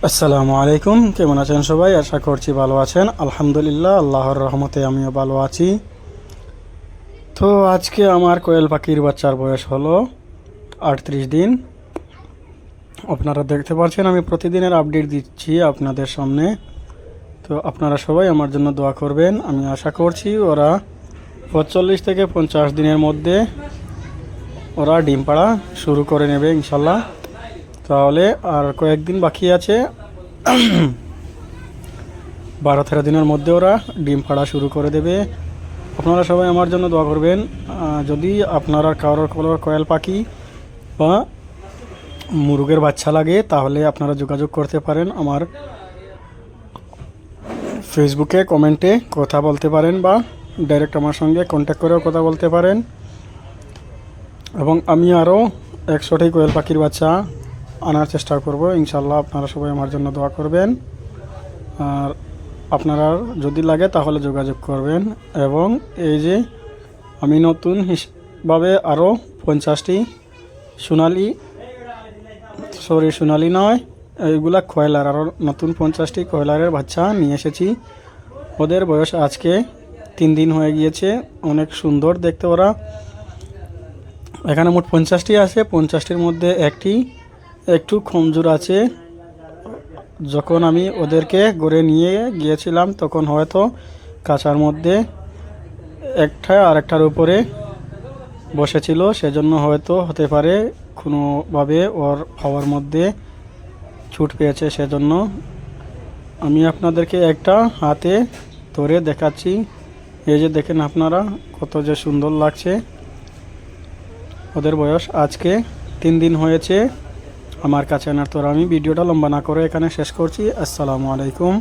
আসসালামু আলাইকুম, কেমন আছেন সবাই? আশা করছি ভালো আছেন। আলহামদুলিল্লাহ, আল্লাহর রহমতে আমিও ভালো আছি। তো আজকে আমার কোয়েল পাখির বাচ্চার বয়স হলো 38 দিন। আপনারা দেখতে পাচ্ছেন আমি প্রতিদিনের আপডেট দিচ্ছি আপনাদের সামনে। তো আপনারা সবাই আমার জন্য দোয়া করবেন। আমি আশা করছি ওরা 45 থেকে 50 দিনের মধ্যে ওরা ডিম পাড়া শুরু করে নেবে ইনশাল্লাহ। তাহলে আর কয়েকদিন বাকি আছে, 12-13 দিনের মধ্যে ওরা ডিম পাড়া শুরু করে দেবে। আপনারা সবাই আমার জন্য দোয়া করবেন। যদি আপনারা কারোর কোয়েল পাখি বা মুরগের বাচ্চা লাগে তাহলে আপনারা যোগাযোগ করতে পারেন। আমার ফেসবুকে কমেন্টে কথা বলতে পারেন বা ডাইরেক্ট আমার সঙ্গে কন্ট্যাক্ট করেও কথা বলতে পারেন। এবং আমি আরও 100টি কোয়েল পাখির বাচ্চা আনার চেষ্টা করব ইনশাল্লাহ। আপনারা সবাই আমার জন্য দোয়া করবেন। আর আপনারা যদি লাগে তাহলে যোগাযোগ করবেন। এবং এই যে আমি নতুন ভাবে আরও 50টি সোনালি নয়, এইগুলা কয়লার, আরও নতুন 50টি কয়লারের বাচ্চা নিয়ে এসেছি। ওদের বয়স আজকে 3 দিন হয়ে গিয়েছে। অনেক সুন্দর দেখতে ওরা। এখানে মোট 50টি আছে। 50টির মধ্যে একটি একটু কমজোর আছে। যখন আমি ওদেরকে গড়ে নিয়ে গিয়েছিলাম তখন হয়তো কাঁচার মধ্যে একটা আরেকটার উপরে বসেছিল, সেজন্য হয়তো হতে পারে কোনোভাবে ওর খাওয়ার মধ্যে ছুট পেয়েছে। সেজন্য আমি আপনাদেরকে একটা হাতে ধরে দেখাচ্ছি। এই যে দেখেন আপনারা, কত যে সুন্দর লাগছে। ওদের বয়স আজকে 3 দিন হয়েছে আমার কাছে আনার। তো আমি ভিডিওটা লম্বা না করে এখানে শেষ করছি। আসসালামু আলাইকুম।